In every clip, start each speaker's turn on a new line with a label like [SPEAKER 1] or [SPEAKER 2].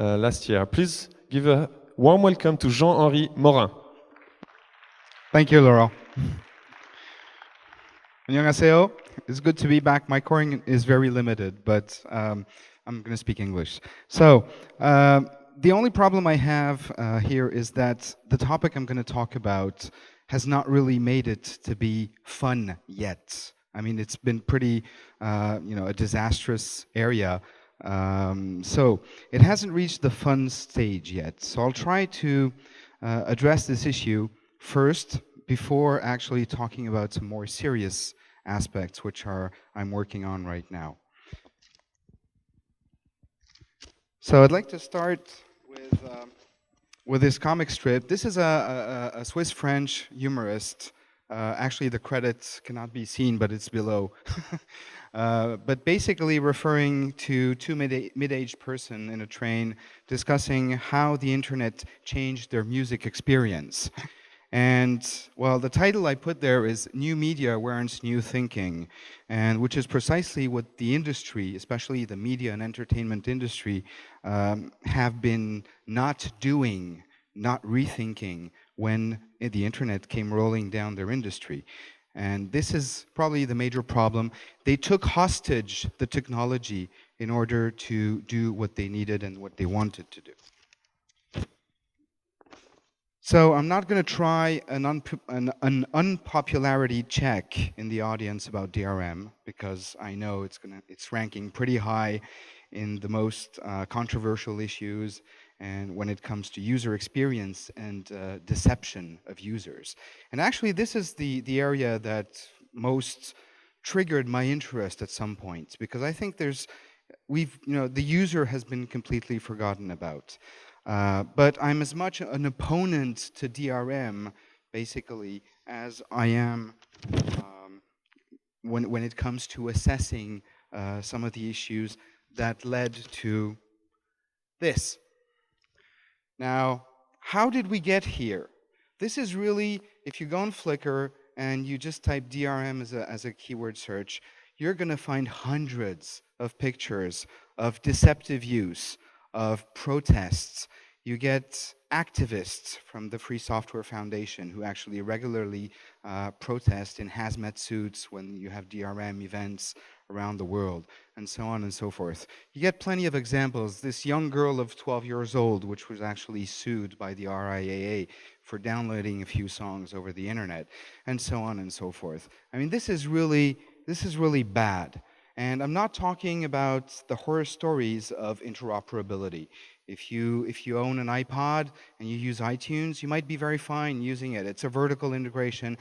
[SPEAKER 1] last year. Please give a warm welcome to Jean-Henri Morin.
[SPEAKER 2] Thank you, Laurent. 안녕하세요. It's good to be back. My Korean is very limited, but I'm going to speak English. So, the only problem I have here is that the topic I'm going to talk about has not really made it to be fun yet. I mean, it's been pretty, a disastrous area. So, it hasn't reached the fun stage yet. So, I'll try to address this issue first before actually talking about some more serious aspects which I'm working on right now. So I'd like to start with this comic strip. This is a Swiss-French humorist. Actually, the credits cannot be seen, but it's below. But basically referring to two mid-aged person in a train discussing how the internet changed their music experience. And, well, the title I put there is New Media Warrants New Thinking, and which is precisely what the industry, especially the media and entertainment industry, have been not doing, not rethinking when the internet came rolling down their industry. And this is probably the major problem. They took hostage the technology in order to do what they needed and what they wanted to do. So I'm not going to try an unpopularity check in the audience about DRM, because I know it's ranking pretty high in the most controversial issues and when it comes to user experience and deception of users. And actually, this is the area that most triggered my interest at some point, because I think the user has been completely forgotten about. But I'm as much an opponent to DRM, basically, as I am when it comes to assessing some of the issues that led to this. Now, how did we get here? This is really, if you go on Flickr and you just type DRM as a keyword search, you're going to find hundreds of pictures of deceptive use, of protests. You get activists from the Free Software Foundation who actually regularly protest in hazmat suits when you have DRM events around the world, and so on and so forth. You get plenty of examples. This young girl of 12 years old, which was actually sued by the RIAA for downloading a few songs over the internet, and so on and so forth. I mean, this is really bad. And I'm not talking about the horror stories of interoperability. If you own an iPod and you use iTunes, you might be very fine using it. It's a vertical integration.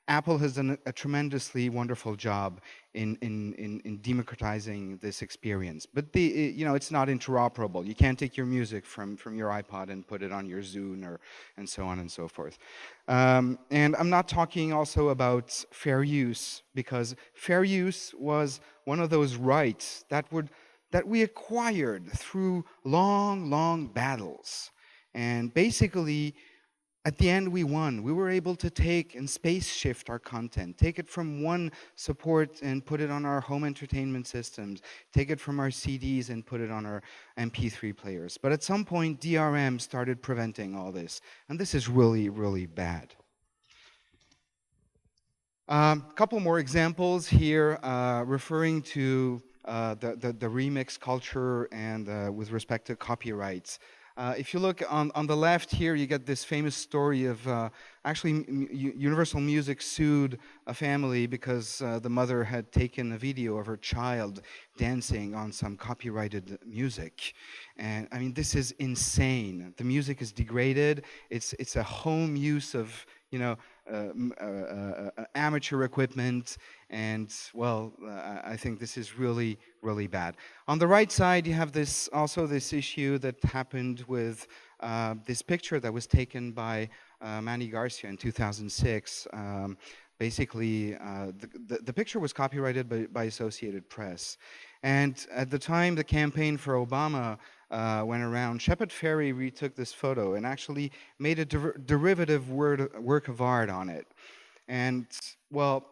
[SPEAKER 2] Apple has done a tremendously wonderful job in democratizing this experience. But it's not interoperable. You can't take your music from your iPod and put it on your Zune and so on and so forth. And I'm not talking also about fair use, because fair use was one of those rights that we acquired through long battles. And basically, at the end, we won. We were able to take and space shift our content, take it from one support and put it on our home entertainment systems, take it from our CDs and put it on our MP3 players. But at some point, DRM started preventing all this. And this is really bad. A couple more examples here referring to the remix culture and with respect to copyrights. If you look on the left here, you get this famous story of actually Universal Music sued a family because the mother had taken a video of her child dancing on some copyrighted music. And I mean, this is insane. The music is degraded. It's a home use of amateur equipment, and well, I think this is really bad. On the right side, you have this issue that happened with this picture that was taken by Manny Garcia in 2006. Basically, the picture was copyrighted by Associated Press, and at the time the campaign for Obama went around, Shepard Fairey retook this photo and actually made a derivative work of art on it. And, well,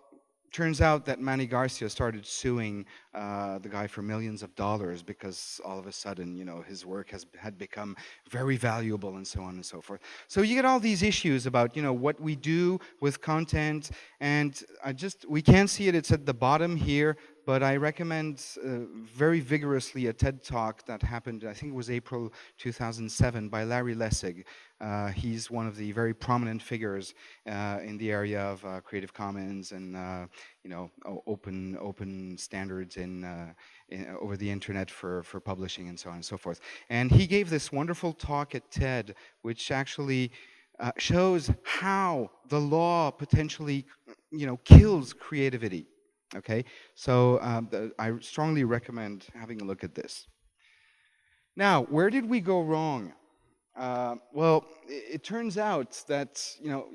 [SPEAKER 2] turns out that Manny Garcia started suing the guy for millions of dollars because all of a sudden, his work had become very valuable and so on and so forth. So you get all these issues about, what we do with content, and we can't see it, it's at the bottom here, but I recommend very vigorously a TED Talk that happened, I think it was April 2007, by Larry Lessig. He's one of the very prominent figures in the area of Creative Commons and open standards over the internet for publishing and so on and so forth. And he gave this wonderful talk at TED, which actually shows how the law potentially kills creativity. Okay, so I strongly recommend having a look at this. Now, where did we go wrong? Well, it turns out that,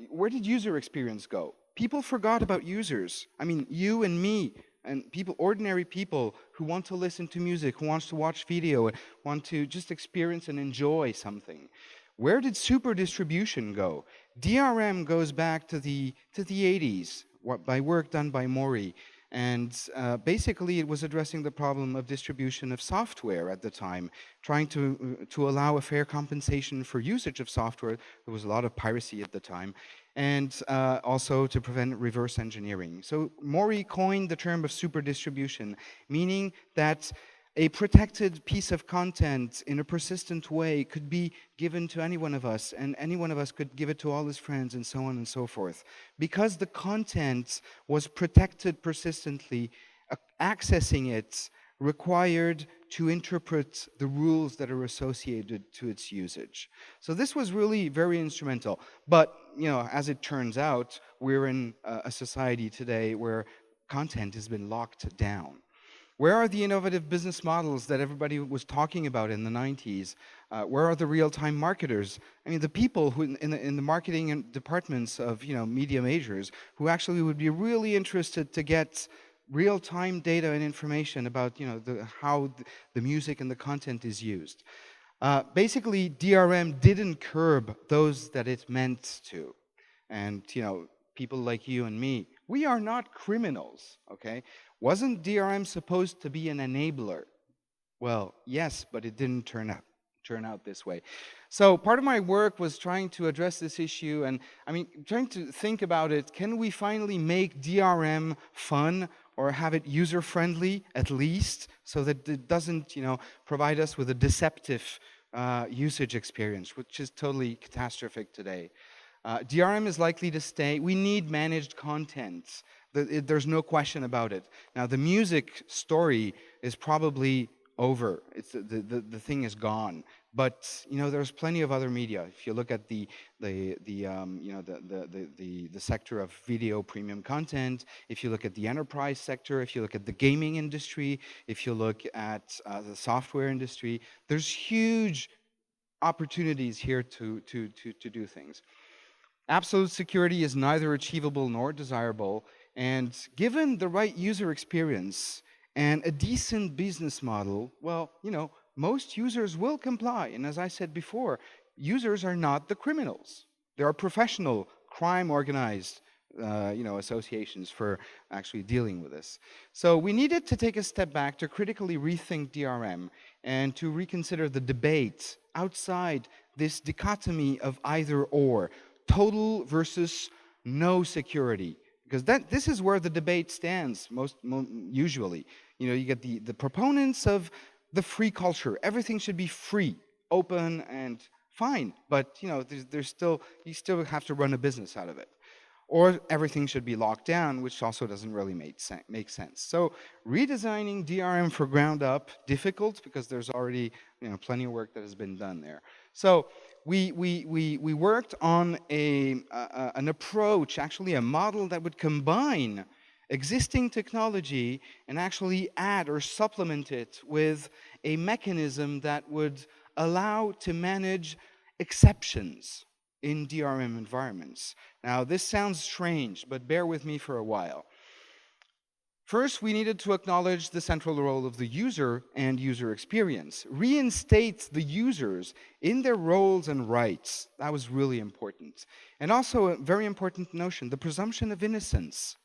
[SPEAKER 2] where did user experience go? People forgot about users. I mean, you and me, and ordinary people who want to listen to music, who wants to watch video, want to just experience and enjoy something. Where did super distribution go? DRM goes back to the 80s by work done by Morin. And basically, it was addressing the problem of distribution of software at the time, trying to allow a fair compensation for usage of software. There was a lot of piracy at the time, and also to prevent reverse engineering. So Morin coined the term of super distribution, meaning that a protected piece of content in a persistent way could be given to any one of us, and any one of us could give it to all his friends, and so on and so forth. Because the content was protected persistently, accessing it required to interpret the rules that are associated to its usage. So this was really very instrumental. But, as it turns out, we're in a society today where content has been locked down. Where are the innovative business models that everybody was talking about in the 90s? Where are the real-time marketers? I mean, the people who in the marketing departments of media majors who actually would be really interested to get real-time data and information about how the music and the content is used. Basically, DRM didn't curb those that it meant to, and people like you and me, we are not criminals. Okay. Wasn't DRM supposed to be an enabler? Well, yes, but it didn't turn out this way. So part of my work was trying to address this issue, and trying to think about it. Can we finally make DRM fun, or have it user-friendly at least, so that it doesn't, provide us with a deceptive usage experience, which is totally catastrophic today. DRM is likely to stay. We need managed content. There's no question about it. Now, the music story is probably over. The thing is gone. But there's plenty of other media. If you look at the sector of video premium content, if you look at the enterprise sector, if you look at the gaming industry, if you look at the software industry, there's huge opportunities here to do things. Absolute security is neither achievable nor desirable, and given the right user experience and a decent business model, well, most users will comply. And as I said before, users are not the criminals. There are professional crime-organized associations for actually dealing with this. So we needed to take a step back to critically rethink DRM and to reconsider the debate outside this dichotomy of either or, total versus no security. Because this is where the debate stands usually. You get the proponents of the free culture. Everything should be free, open, and fine. But you still have to run a business out of it. Or everything should be locked down, which also doesn't really make sense. So redesigning DRM for ground up, difficult because there's already plenty of work that has been done there. So we worked on an approach, actually a model that would combine existing technology and actually add or supplement it with a mechanism that would allow to manage exceptions in DRM environments. Now, this sounds strange, but bear with me for a while. First, we needed to acknowledge the central role of the user and user experience. Reinstate the users in their roles and rights. That was really important. And also a very important notion, the presumption of innocence.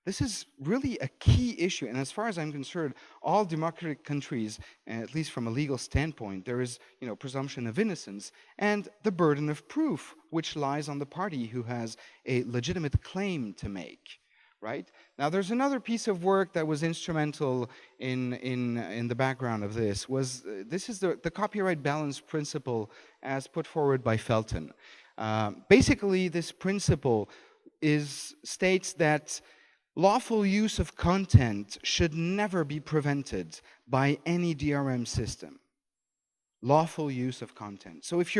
[SPEAKER 2] This is really a key issue, and as far as I'm concerned, all democratic countries, at least from a legal standpoint, there is, presumption of innocence and the burden of proof, which lies on the party who has a legitimate claim to make. Right? Now, there's another piece of work that was instrumental in the background of this. This is the copyright balance principle as put forward by Felton. Basically, this principle states that lawful use of content should never be prevented by any DRM system. Lawful use of content. So if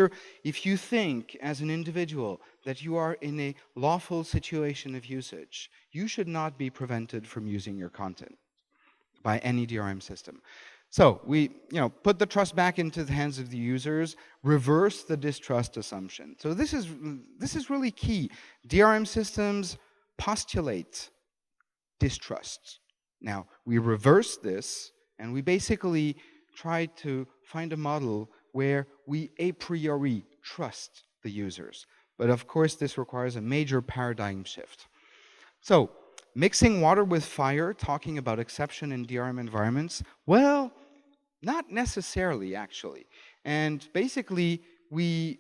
[SPEAKER 2] you think as an individual that you are in a lawful situation of usage, you should not be prevented from using your content by any DRM system. So we put the trust back into the hands of the users, reverse the distrust assumption. So this is really key. DRM systems postulate distrust. Now we reverse this, and we basically try to find a model where we a priori trust the users. But of course, this requires a major paradigm shift. So, mixing water with fire, talking about exception in DRM environments, well, not necessarily, actually. And basically, we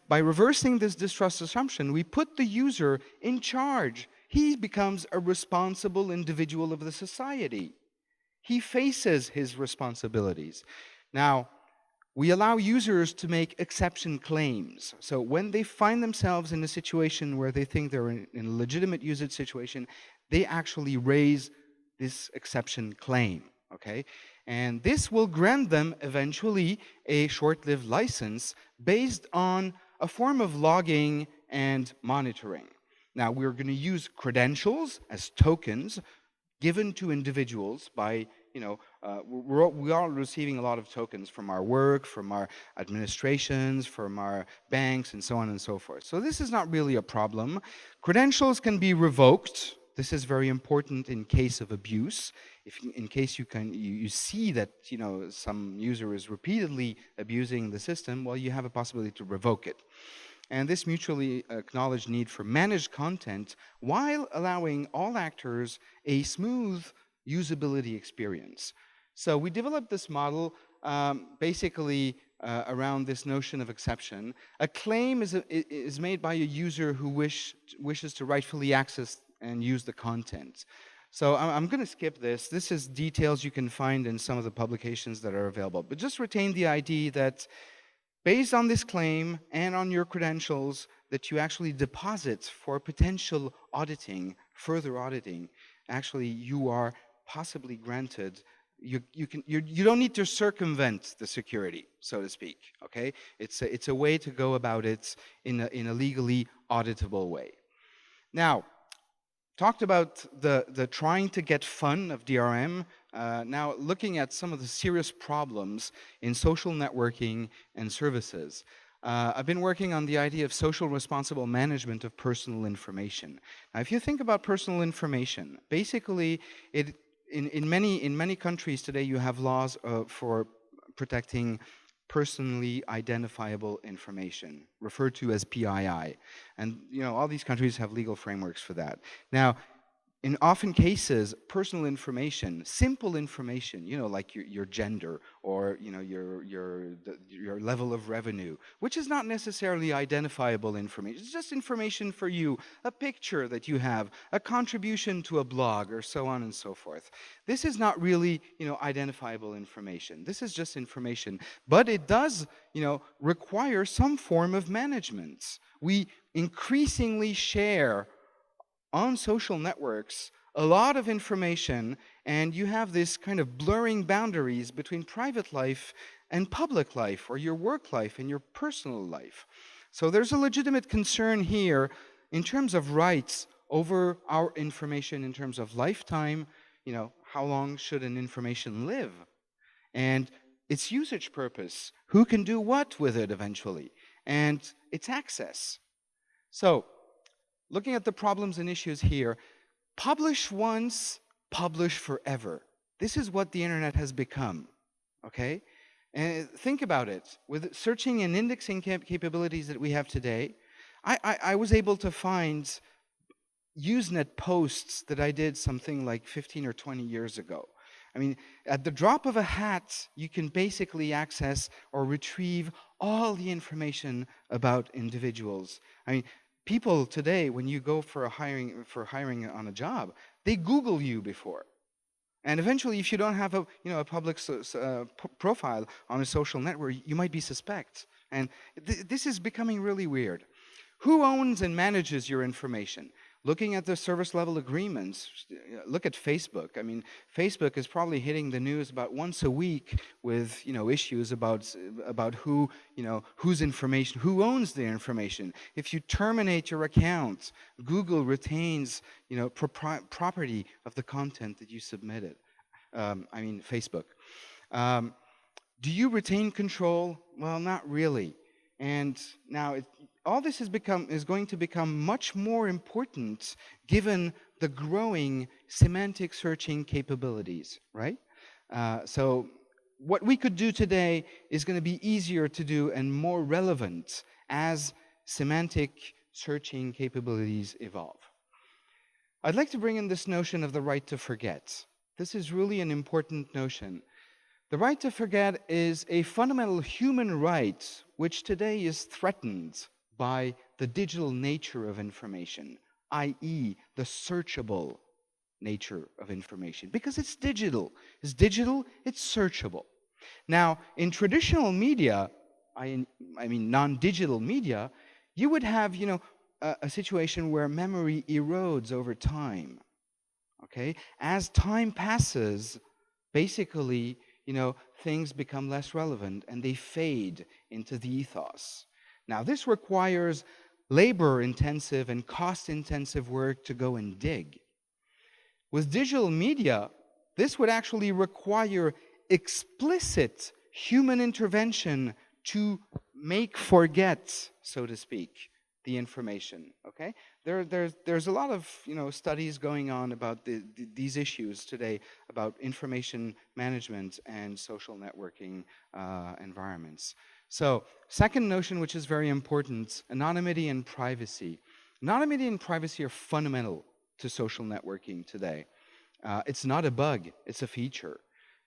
[SPEAKER 2] by reversing this distrust assumption, we put the user in charge. He becomes a responsible individual of the society. He faces his responsibilities. Now, we allow users to make exception claims. So when they find themselves in a situation where they think they're in a legitimate usage situation, they actually raise this exception claim, okay? And this will grant them eventually a short-lived license based on a form of logging and monitoring. Now, we're going to use credentials as tokens given to individuals by, we are receiving a lot of tokens from our work, from our administrations, from our banks, and so on and so forth. So this is not really a problem. Credentials can be revoked. This is very important in case of abuse. In case you see that some user is repeatedly abusing the system, well, you have a possibility to revoke it. And this mutually acknowledged need for managed content while allowing all actors a smooth usability experience. So we developed this model basically around this notion of exception. A claim is made by a user who wishes to rightfully access and use the content. So I'm going to skip this. This is details you can find in some of the publications that are available. But just retain the idea that based on this claim and on your credentials that you actually deposit for potential auditing, further auditing, actually you are possibly granted, you don't need to circumvent the security, so to speak, okay? It's a way to go about it in a legally auditable way. Now, talked about the trying to get fun of DRM. Now, looking at some of the serious problems in social networking and services. I've been working on the idea of social responsible management of personal information. Now, if you think about personal information, basically, in many countries today, you have laws for protecting personally identifiable information, referred to as PII. And all these countries have legal frameworks for that. Now, in often cases, personal information, simple information, like your gender or your level of revenue, which is not necessarily identifiable information. It's just information for you, a picture that you have, a contribution to a blog, or so on and so forth. This is not really, identifiable information. This is just information, but it does, require some form of management. We increasingly share on social networks a lot of information, and you have this kind of blurring boundaries between private life and public life, or your work life and your personal life. So there's a legitimate concern here in terms of rights over our information, in terms of lifetime, how long should an information live? And its usage purpose, who can do what with it eventually, and its access. So, looking at the problems and issues here, publish once, publish forever. This is what the internet has become, okay? And think about it. With searching and indexing capabilities that we have today, I was able to find Usenet posts that I did something like 15 or 20 years ago. I mean, at the drop of a hat, you can basically access or retrieve all the information about individuals. I mean, people today, when you go for hiring on a job, they Google you before. And eventually, if you don't have a public profile on a social network, you might be suspect. And this is becoming really weird. Who owns and manages your information? Looking at the service level agreements, look at Facebook. I mean, Facebook is probably hitting the news about once a week with issues about whose information, who owns the information. If you terminate your account, Google retains property of the content that you submitted. Facebook. Do you retain control? Well, not really. And now all this is going to become much more important given the growing semantic searching capabilities, right? So what we could do today is going to be easier to do and more relevant as semantic searching capabilities evolve. I'd like to bring in this notion of the right to forget. This is really an important notion. The right to forget is a fundamental human right which today is threatened by the digital nature of information, i.e. the searchable nature of information, because it's digital. It's digital, it's searchable. Now, in traditional media, I mean non-digital media, you would have a situation where memory erodes over time. Okay? As time passes, basically, things become less relevant and they fade into the ethos. Now, this requires labor-intensive and cost-intensive work to go and dig. With digital media, this would actually require explicit human intervention to make forget, so to speak, the information. Okay? There's a lot of studies going on about these issues today about information management and social networking environments. So, second notion, which is very important, anonymity and privacy. Anonymity and privacy are fundamental to social networking today. It's not a bug, it's a feature.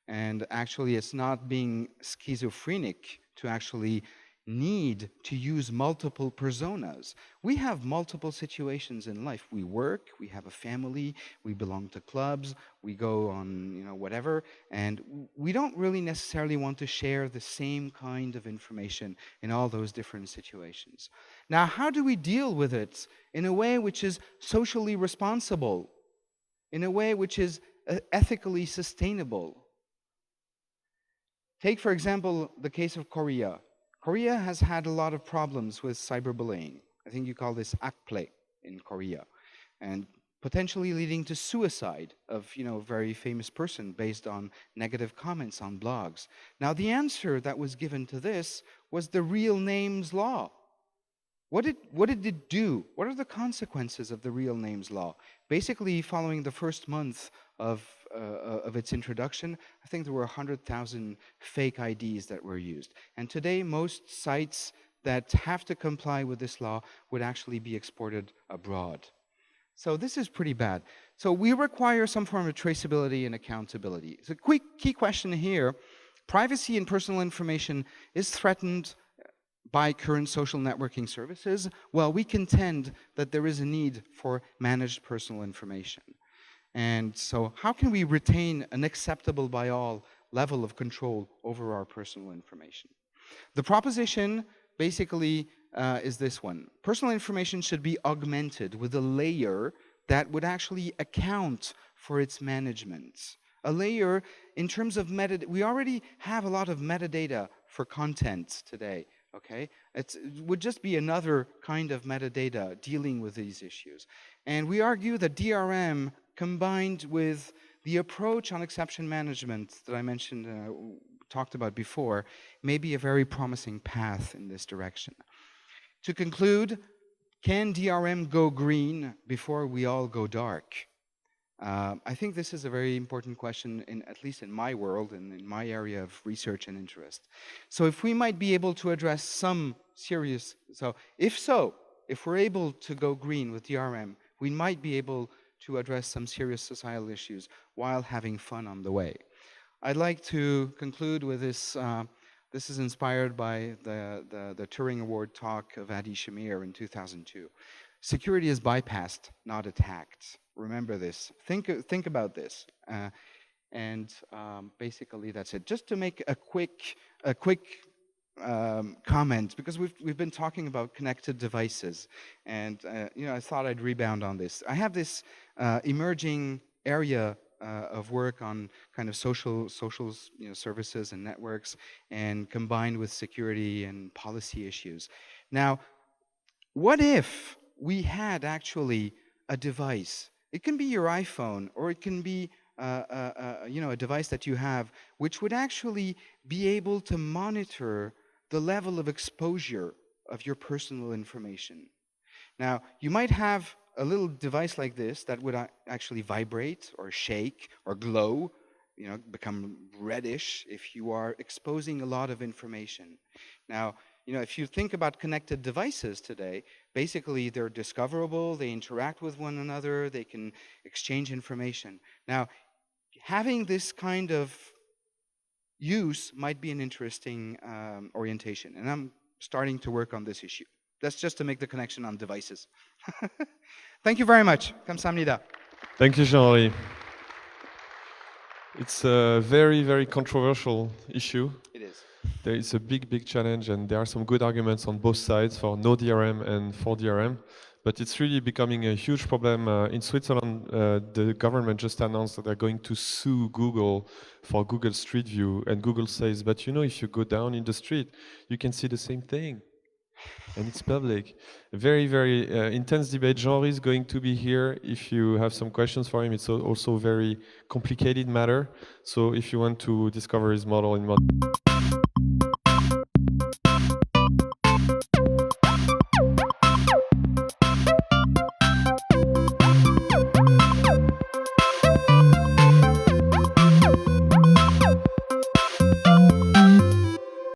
[SPEAKER 2] And actually, it's not being schizophrenic to actually need to use multiple personas. We have multiple situations in life. We work, we have a family, we belong to clubs, we go on, whatever, and we don't really necessarily want to share the same kind of information in all those different situations. Now, how do we deal with it in a way which is socially responsible, in a way which is ethically sustainable? Take, for example, the case of Korea. Korea has had a lot of problems with cyberbullying. I think you call this akple in Korea, and potentially leading to suicide of a very famous person based on negative comments on blogs. Now, the answer that was given to this was the real names law. What did it do? What are the consequences of the real names law? Basically, following the first month of its introduction, I think there were 100,000 fake IDs that were used. And today, most sites that have to comply with this law would actually be exported abroad. So this is pretty bad. So we require some form of traceability and accountability. So quick key question here, privacy and personal information is threatened by current social networking services. Well, we contend that there is a need for managed personal information. And so how can we retain an acceptable by all level of control over our personal information? The proposition basically is this one. Personal information should be augmented with a layer that would actually account for its management. A layer in terms of metadata. We already have a lot of metadata for content today. Okay, it would just be another kind of metadata dealing with these issues. And we argue that DRM, combined with the approach on exception management that I mentioned, talked about before, may be a very promising path in this direction. To conclude, can DRM go green before we all go dark? I think this is a very important question, at least in my world and in my area of research and interest. So if we might be able to address some serious, if we're able to go green with DRM, we might be able to address some serious societal issues while having fun on the way. I'd like to conclude with this. This is inspired by the Turing Award talk of Adi Shamir in 2002. Security is bypassed, not attacked. Remember this. Think about this. Basically, that's it. Just to make a quick comment, because we've been talking about connected devices, and I thought I'd rebound on this. I have this emerging area of work on kind of social services and networks, and combined with security and policy issues. Now, what if we had actually a device? It can be your iPhone, or it can be a device that you have, which would actually be able to monitor the level of exposure of your personal information. Now, you might have a little device like this that would actually vibrate or shake or glow, become reddish if you are exposing a lot of information. Now, if you think about connected devices today, basically they're discoverable, they interact with one another, they can exchange information. Now, having this kind of use might be an interesting orientation, and I'm starting to work on this issue. That's just to make the connection on devices. Thank you very much. 감사합니다.
[SPEAKER 1] Thank you, Jean-Henri. It's a very, very controversial issue.
[SPEAKER 2] It is.
[SPEAKER 1] There is a big challenge, and there are some good arguments on both sides for no DRM and for DRM. But it's really becoming a huge problem. In Switzerland, the government just announced that they're going to sue Google for Google Street View. And Google says, but if you go down in the street, you can see the same thing. And it's public. A very, very intense debate. Jean-Henri is going to be here if you have some questions for him. It's also a very complicated matter. So if you want to discover his model in